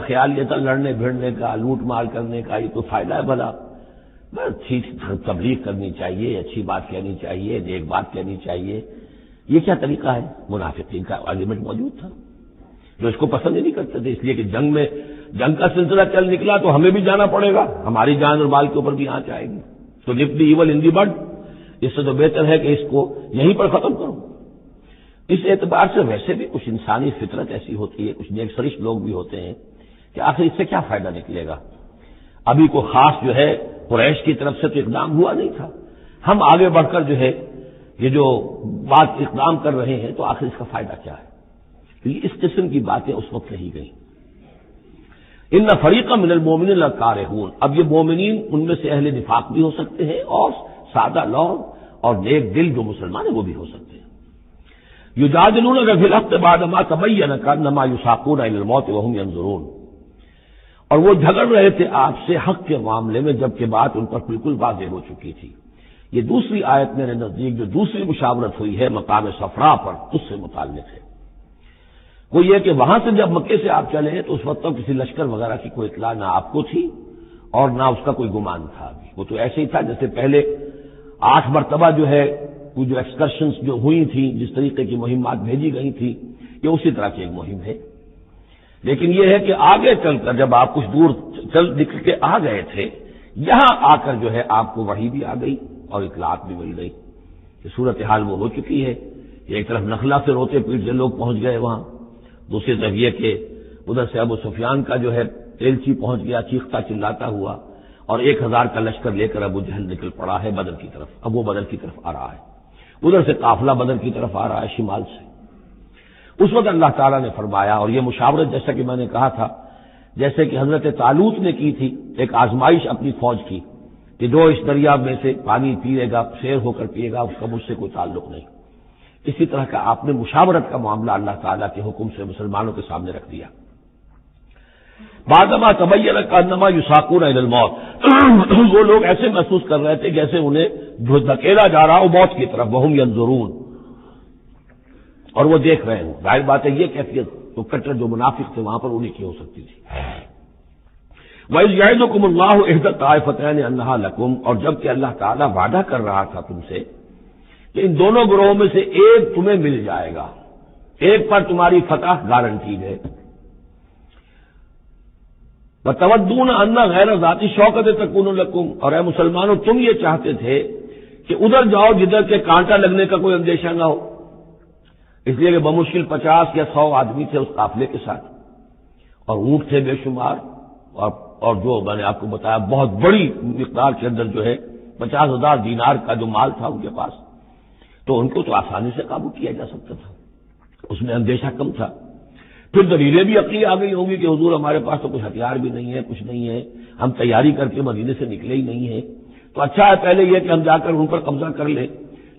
خیال یہ تھا لڑنے بھیڑنے کا، لوٹ مار کرنے کا، یہ تو فائدہ ہے بھلا، بس ٹھیک تبلیغ کرنی چاہیے، اچھی بات کہنی چاہیے، نیک بات کہنی چاہیے، یہ کیا طریقہ ہے؟ منافقین کا آرگومنٹ موجود تھا جو اس کو پسند ہی نہیں کرتے تھے، اس لیے کہ جنگ کا سلسلہ چل نکلا تو ہمیں بھی جانا پڑے گا، ہماری جان اور مال کے اوپر بھی آنچ آئے گی، تو نپ دی ایول ان دی بڈ، اس سے تو بہتر ہے کہ اس کو یہیں پر ختم کرو۔ اس اعتبار سے ویسے بھی کچھ انسانی فطرت ایسی ہوتی ہے، کچھ نیک سرش لوگ بھی ہوتے ہیں کہ آخر اس سے کیا فائدہ نکلے گا، ابھی کو خاص جو ہے قریش کی طرف سے تو اقدام ہوا نہیں تھا، ہم آگے بڑھ کر جو ہے یہ جو بات اقدام کر رہے ہیں تو آخر اس کا فائدہ کیا ہے؟ اس قسم کی باتیں اس وقت کہی گئیں۔ ان فریقا من المؤمنین لکارہون، اب یہ مومنین ان میں سے اہل نفاق بھی ہو سکتے ہیں اور سادہ لوگ اور نیک دل جو مسلمان ہیں وہ بھی ہو سکتے ہیں۔ یجادلونک فی الحق بعد ما تبین کانما یساقون الی الموت وهم ينظرون، اور وہ جھگڑ رہے تھے آپ سے حق کے معاملے میں جبکہ بات ان پر بالکل واضح ہو چکی تھی۔ یہ دوسری آیت میرے نزدیک جو دوسری مشاورت ہوئی ہے مقام صفرا پر، اس سے متعلق ہے۔ وہ یہ کہ وہاں سے جب مکے سے آپ چلے ہیں تو اس وقت تک کسی لشکر وغیرہ کی کوئی اطلاع نہ آپ کو تھی اور نہ اس کا کوئی گمان تھا، وہ تو ایسے ہی تھا جیسے پہلے 8 مرتبہ جو ہے وہ جو ایکسکرشنز جو ہوئی تھیں، جس طریقے کی مہمات بھیجی گئی تھی، یہ اسی طرح کی ایک مہم ہے۔ لیکن یہ ہے کہ آگے چل کر جب آپ کچھ دور چل نکل کے آ گئے تھے، یہاں آ کر جو ہے آپ کو وحی بھی آ گئی اور اطلاعات بھی مل گئی کہ صورتحال وہ ہو چکی ہے۔ ایک طرف نخلا سے روتے پیٹتے لوگ پہنچ گئے وہاں، دوسری طرف یہ کہ ادھر سے ابو سفیان کا جو ہے ایلچی پہنچ گیا چیختا چلاتا ہوا، اور 1000 کا لشکر لے کر ابو جہل نکل پڑا ہے بدر کی طرف، اب وہ بدر کی طرف آ رہا ہے، ادھر سے قافلہ بدر کی طرف آ رہا ہے شمال سے۔ اس وقت اللہ تعالیٰ نے فرمایا، اور یہ مشاورت جیسا کہ میں نے کہا تھا جیسے کہ حضرت طالوت نے کی تھی، ایک آزمائش اپنی فوج کی کہ جو اس دریا میں سے پانی پیے گا سیر ہو کر پیے گا اس کا مجھ سے کوئی تعلق نہیں، اسی طرح کا آپ نے مشاورت کا معاملہ اللہ تعالیٰ کے حکم سے مسلمانوں کے سامنے رکھ دیا۔ بعدما تبین کانما یساقون الی الموت، وہ لوگ ایسے محسوس کر رہے تھے جیسے انہیں دھکیلا جا رہا ہو موت کی طرف، وہم ینظرون، اور وہ دیکھ رہے ہیں۔ ظاہر بات ہے یہ کیفیت تو کٹر جو منافق تھے وہاں پر انہیں کی ہو سکتی تھی۔ وَإِذْ يَعِدُكُمُ اللَّهُ إِحْدَى الطَّائِفَتَيْنِ أَنَّهَا لَكُمْ، اور جب کہ اللہ تعالیٰ وعدہ کر رہا تھا تم سے کہ ان دونوں گروہوں میں سے ایک تمہیں مل جائے گا، ایک پر تمہاری فتح گارنٹیڈ ہے۔ وَتَوَدُّونَ أَنَّ غَيْرَ ذَاتِ الشَّوْكَةِ تَكُونُ لَكُمْ، اور اے مسلمانوں تم یہ چاہتے تھے کہ ادھر جاؤ جدھر کے کانٹا لگنے کا کوئی اندیشہ نہ ہو، اس لیے کہ بمشکل 50 یا 100 آدمی تھے اس قافلے کے ساتھ، اور اونٹ تھے بے شمار، اور جو میں نے آپ کو بتایا بہت بڑی مقدار کے اندر جو ہے 50,000 دینار کا جو مال تھا ان کے پاس، تو ان کو تو آسانی سے قابو کیا جا سکتا تھا، اس میں اندیشہ کم تھا۔ پھر دلیلیں بھی عقلی آ گئی ہوں گی کہ حضور ہمارے پاس تو کچھ ہتھیار بھی نہیں ہے، کچھ نہیں ہے، ہم تیاری کر کے مدینے سے نکلے ہی نہیں ہیں، تو اچھا ہے پہلے یہ کہ ہم جا کر ان پر قبضہ کر لیں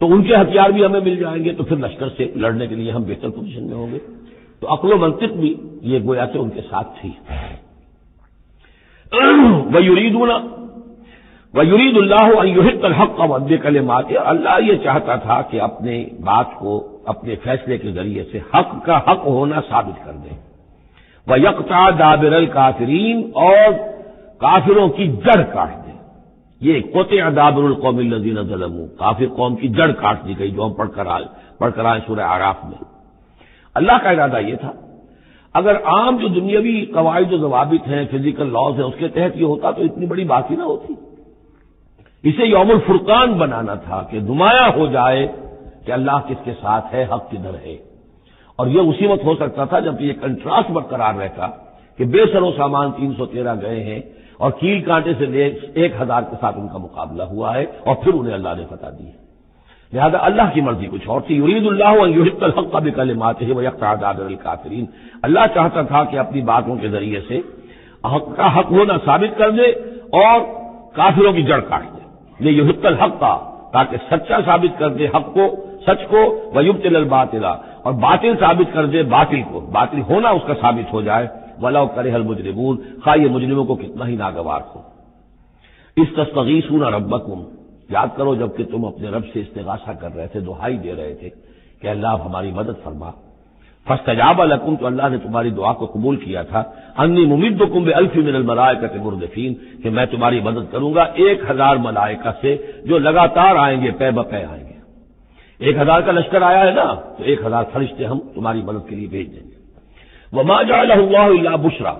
تو ان کے ہتھیار بھی ہمیں مل جائیں گے، تو پھر لشکر سے لڑنے کے لیے ہم بہتر پوزیشن میں ہوں گے۔ تو عقل و منطق بھی یہ گویا کہ ان کے ساتھ تھی۔ وَيُرِيدُ اللَّهُ أَن يُحِقَّ الْحَقَّ وَبِكَلِمَاتِهِ، اللہ یہ چاہتا تھا کہ اپنے بات کو اپنے فیصلے کے ذریعے سے حق کا حق ہونا ثابت کر دے، وَيَقْطَعَ دَابِرَ الْكَافِرِينَ، اور کافروں کی جڑ کاٹ دے۔ یہ قطع دابر القوم الذین ظلموا، کافر قوم کی جڑ کاٹ دی گئی جو ہم پڑھ کر آئے سورہ اعراف میں۔ اللہ کا ارادہ یہ تھا اگر عام جو دنیاوی قواعد و ضوابط ہیں، فزیکل لاز ہیں، اس کے تحت یہ ہوتا تو اتنی بڑی بات ہی نہ ہوتی۔ اسے یوم الفرقان بنانا تھا کہ نمایاں ہو جائے کہ اللہ کس کے ساتھ ہے، حق کدھر ہے، اور یہ اسی وقت ہو سکتا تھا جب یہ کنٹراسٹ برقرار رہتا کہ بے سر و سامان 313 گئے ہیں اور کیل کانٹے سے 1000 کے ساتھ ان کا مقابلہ ہوا ہے اور پھر انہیں اللہ نے فتح دی ہے۔ لہذا اللہ کی مرضی کچھ اور تھی۔ یرید اللہ ان یحق الحق بکلماتہ ویقطع دابر الکافرین، اللہ چاہتا تھا کہ اپنی باتوں کے ذریعے سے حق کا حق ہونا ثابت کر دے اور کافروں کی جڑ کاٹ دے۔ یہ یحق الحق کا، تاکہ سچا ثابت کر دے حق کو، سچ کو، ویبطل الباطل، اور باطل ثابت کر دے باطل کو، باطل ہونا اس کا ثابت ہو جائے، ولو کرہ المجرمون، خواہ یہ مجرموں کو کتنا ہی ناگوار ہو۔ استستغیثون ربکم، یاد کرو جب کہ تم اپنے رب سے استغاثہ کر رہے تھے، دعائی دے رہے تھے کہ اللہ ہماری مدد فرما، فاستجاب لکم، تو اللہ نے تمہاری دعا کو قبول کیا تھا، انی ممدکم بألف من الملائکۃ مردفین، کہ میں تمہاری مدد کروں گا 1000 ملائکہ سے جو لگاتار آئیں گے، پے بپے آئیں گے۔ 1000 کا لشکر آیا ہے نا، تو 1000 فرشتے ہم تمہاری مدد کے لیے بھیج دیں گے۔ وما جعلہ اللہ الا بشرا،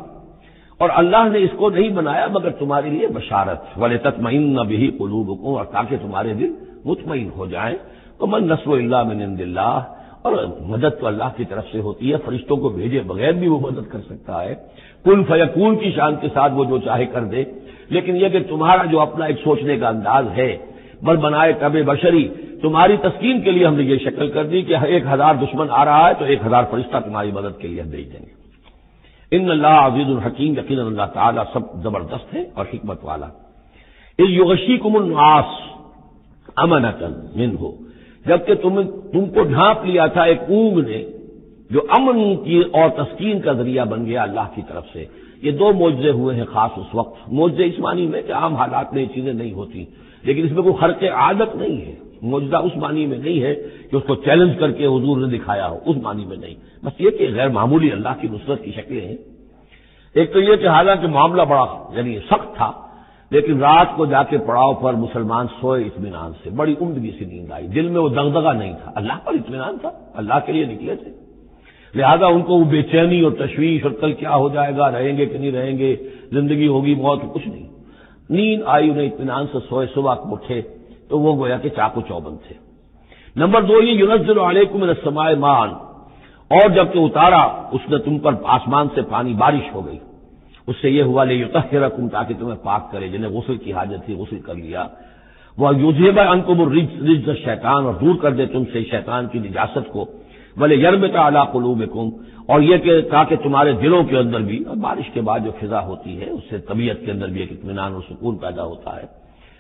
اور اللہ نے اس کو نہیں بنایا مگر تمہارے لیے بشارت، ولتطمئن بہ قلوبکم، اور تاکہ تمہارے دل مطمئن ہو جائیں۔ ومن نصر الا من عند اللہ، اور مدد تو اللہ کی طرف سے ہوتی ہے، فرشتوں کو بھیجے بغیر بھی وہ مدد کر سکتا ہے، کن فیکون کی شان کے ساتھ وہ جو چاہے کر دے۔ لیکن یہ کہ تمہارا جو اپنا ایک سوچنے کا انداز ہے، بل بنائے کب بشری، تمہاری تسکین کے لیے ہم نے یہ شکل کر دی کہ 1000 دشمن آ رہا ہے تو 1000 فرشتہ تمہاری مدد کے لیے بھیج دیں گے۔ ان اللہ عزیز الحکیم، یقیناً اللہ تعالیٰ سب زبردست ہے اور حکمت والا۔ اذ یغشیکم النعاس امنۃ منہ، جبکہ تم کو ڈھانپ لیا تھا ایک اونگ نے، جو امن کی اور تسکین کا ذریعہ بن گیا اللہ کی طرف سے۔ یہ 2 معجزے ہوئے ہیں خاص اس وقت، معجزے اس معنی میں کہ عام حالات میں یہ چیزیں نہیں ہوتی، لیکن اس میں کوئی خرق عادت نہیں ہے۔ معجزہ اس معنی میں نہیں ہے کہ اس کو چیلنج کر کے حضور نے دکھایا ہو، اس معنی میں نہیں، بس یہ کہ غیر معمولی اللہ کی نصرت کی شکلیں ہیں۔ ایک تو یہ کہ حالانکہ معاملہ بڑا یعنی سخت تھا، لیکن رات کو جا کے پڑاؤ پر مسلمان سوئے اطمینان سے، بڑی عمدگی سے نیند آئی، دل میں وہ دغدغہ نہیں تھا، اللہ پر اطمینان تھا، اللہ کے لیے نکلے تھے، لہذا ان کو وہ بے چینی اور تشویش اور کل کیا ہو جائے گا، رہیں گے کہ نہیں رہیں گے، زندگی ہوگی موت، کچھ نہیں، نیند آئی، انہیں اطمینان سے سوئے، صبح کو اٹھے تو وہ گویا کہ چاقو چوبند تھے۔ نمبر 2 یہ ينزل علیکم من السماء ماء، اور جب کہ اتارا اس نے تم پر آسمان سے پانی، بارش ہو گئی، اس سے یہ ہوا لیطہرکم، تاکہ تمہیں پاک کرے، جنہیں غسل کی حاجت تھی غسل کر لیا، وَیُذْهِبَ عَنکم الرجز الشیطان، اور دور کر دے تم سے شیطان کی نجاست کو، وَلِیَرْبِطَ عَلَىٰ قُلُوبِکُم، اور یہ کہ تاکہ تمہارے دلوں کے اندر بھی، بارش کے بعد جو فضا ہوتی ہے اس سے طبیعت کے اندر بھی ایک اطمینان اور سکون پیدا ہوتا ہے،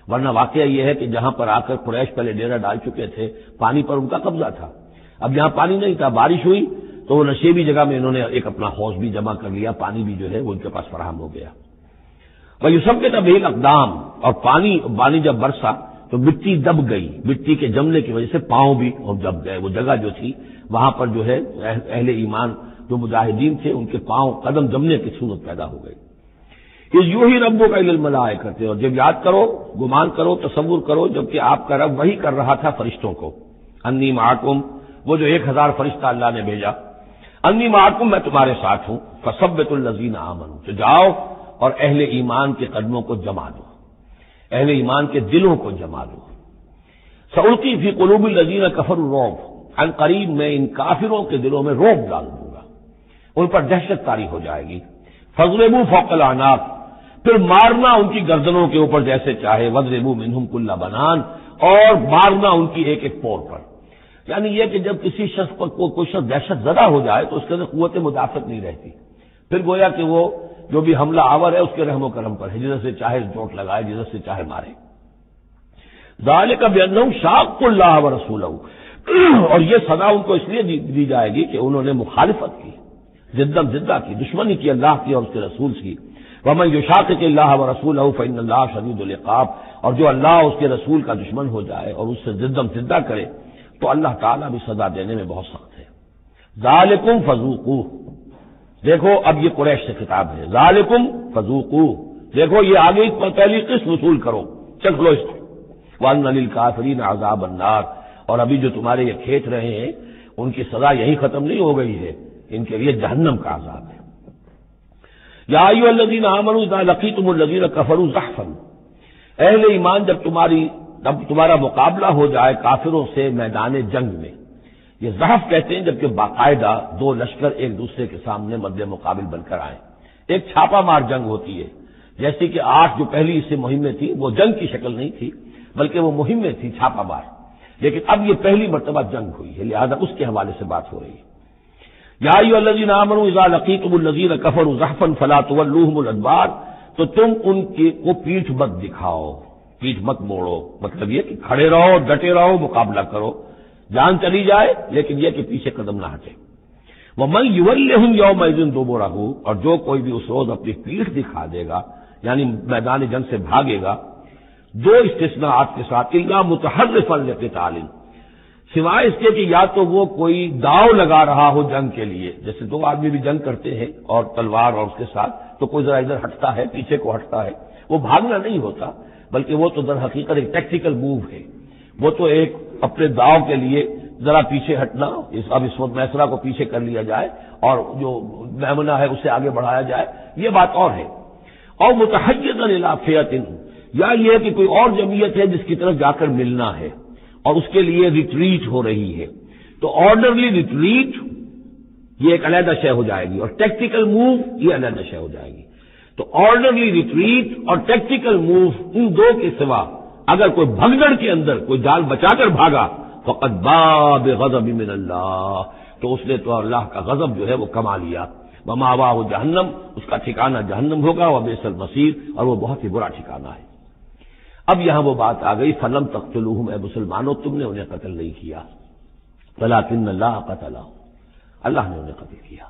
ورنہ واقعہ یہ ہے کہ جہاں پر آ کر قریش پہلے ڈیرا ڈال چکے تھے، پانی پر ان کا قبضہ تھا، اب یہاں پانی نہیں تھا، بارش ہوئی تو وہ نشیبی جگہ میں انہوں نے ایک اپنا حوض بھی جمع کر لیا، پانی بھی جو ہے وہ ان کے پاس فراہم ہو گیا۔ وَيُثَبِّتَ بِهِ الْأَقْدَامَ، اور پانی جب برسا تو مٹی دب گئی، مٹی کے جمنے کی وجہ سے پاؤں بھی دب گئے، وہ جگہ جو تھی وہاں پر جو ہے اہل ایمان جو مجاہدین تھے ان کے پاؤں قدم جمنے کی صورت پیدا ہو گئی۔ اذ یوحی ربک الی الملائکۃ، اور جب یاد کرو، گمان کرو، تصور کرو، جبکہ آپ کا رب وہی کر رہا تھا فرشتوں کو، انی معکم، وہ جو 1000 فرشتہ اللہ نے بھیجا، انی معکم، میں تمہارے ساتھ ہوں، فثبتوا الذین آمنوا، تو جاؤ اور اہل ایمان کے قدموں کو جما دو، اہل ایمان کے دلوں کو جما دو۔ سألقی فی قلوب الذین کفروا الرعب، عن قریب میں ان کافروں کے دلوں میں رعب ڈال دوں گا، ان پر دہشت طاری ہو جائے گی۔ فاضربوا فوق الاعناق، پھر مارنا ان کی گردنوں کے اوپر جیسے چاہے، واضربوا منہم کل بنان، اور مارنا ان کی ایک ایک پور پر، یعنی یہ کہ جب کسی شخص پر کوئی شخص دہشت زدہ ہو جائے تو اس کے اندر قوت مدافعت نہیں رہتی، پھر گویا کہ وہ جو بھی حملہ آور ہے اس کے رحم و کرم پر ہے، جدھر سے چاہے چوٹ لگائے، جدھر سے چاہے مارے۔ ذالک بانہم شاقوا اللہ ورسولہ، اور یہ سزا ان کو اس لیے دی جائے گی کہ انہوں نے مخالفت کی، زدہ کی، دشمنی کی اللہ کی اور اس کے رسول کی۔ ومن یشاقق اللہ ورسولہ فإن اللہ شدید العقاب، اور جو اللہ اور اس کے رسول کا دشمن ہو جائے اور اس سے زدہ کرے تو اللہ تعالیٰ بھی سزا دینے میں بہت سخت ہے۔ ذالکم فذوقوہ، دیکھو اب یہ قریش سے خطاب ہے، ذالکم فذوقوہ، دیکھو یہ آگے پہلی قسط وصول کرو، چکھ لو اس کو، وان للکافرین عذاب النار، اور ابھی جو تمہارے یہ کھینچ رہے ہیں ان کی سزا یہی ختم نہیں ہو گئی ہے، ان کے لیے جہنم کا عذاب ہے۔ یا ایھا الذین آمنوا اذا لقیتم الذین کفروا زحفا، اہل ایمان جب تمہارا مقابلہ ہو جائے کافروں سے میدان جنگ میں، یہ زحف کہتے ہیں جبکہ باقاعدہ 2 لشکر ایک دوسرے کے سامنے مد مقابل بن کر آئیں، ایک چھاپا مار جنگ ہوتی ہے، جیسے کہ 8 جو پہلی اس سے مہمیں تھیں وہ جنگ کی شکل نہیں تھی بلکہ وہ مہمیں تھی چھاپا مار، لیکن اب یہ پہلی مرتبہ جنگ ہوئی ہے، لہذا اس کے حوالے سے بات ہو رہی ہے۔ یا ایھا الذین آمنوا اذا لقیتم الذین کفروا زحفا فلا تولوہم الادبار، تو تم ان کو پیٹھ مت دکھاؤ، پیٹھ مت موڑو، مطلب یہ کہ کھڑے رہو، ڈٹے رہو، مقابلہ کرو، جان چلی جائے لیکن یہ کہ پیچھے قدم نہ ہٹے۔ ومن یولہم یومئذ دبرہ، اور جو کوئی بھی اس روز اپنی پیٹھ دکھا دے گا یعنی میدان جنگ سے بھاگے گا، 2 استثناءات کے ساتھ، الا متحرفا لقتال، سوائے اس کے کہ یا تو وہ کوئی داؤ لگا رہا ہو جنگ کے لیے، جیسے دو آدمی بھی جنگ کرتے ہیں اور تلوار اور اس کے ساتھ، تو کوئی ذرا ادھر ہٹتا ہے، پیچھے کو ہٹتا ہے، وہ بھاگنا نہیں ہوتا، بلکہ وہ تو در حقیقت ایک ٹیکٹیکل موو ہے، وہ تو ایک اپنے داؤ کے لیے ذرا پیچھے ہٹنا، اب اس وقت میسرا کو پیچھے کر لیا جائے اور جو میمنہ ہے اسے آگے بڑھایا جائے، یہ بات اور ہے۔ اور متحیزا الی فئۃ، یا یہ کہ کوئی اور جمعیت ہے جس کی طرف جا کر ملنا ہے اور اس کے لیے ریٹریٹ ہو رہی ہے، تو آرڈرلی ریٹریٹ یہ ایک علیحدہ شے ہو جائے گی، اور ٹیکٹیکل موو یہ علیحدہ شے ہو جائے گی۔ تو آرڈرلی ریٹریٹ اور ٹیکٹیکل موو، ان دو کے سوا اگر کوئی بھگدڑ کے اندر کوئی جان بچا کر بھاگا، فقد باء بغضب من اللہ، تو اس نے تو اللہ کا غضب جو ہے وہ کما لیا۔ ومأواہ جہنم، اس کا ٹھکانہ جہنم ہوگا، وبئس المصیر، اور وہ بہت ہی برا ٹھکانہ ہے۔ اب یہاں وہ بات آ گئی، فلم تقتلوہم، اے مسلمانوں تم نے انہیں قتل نہیں کیا، ولکن اللہ قتلہم، اللہ نے انہیں قتل کیا۔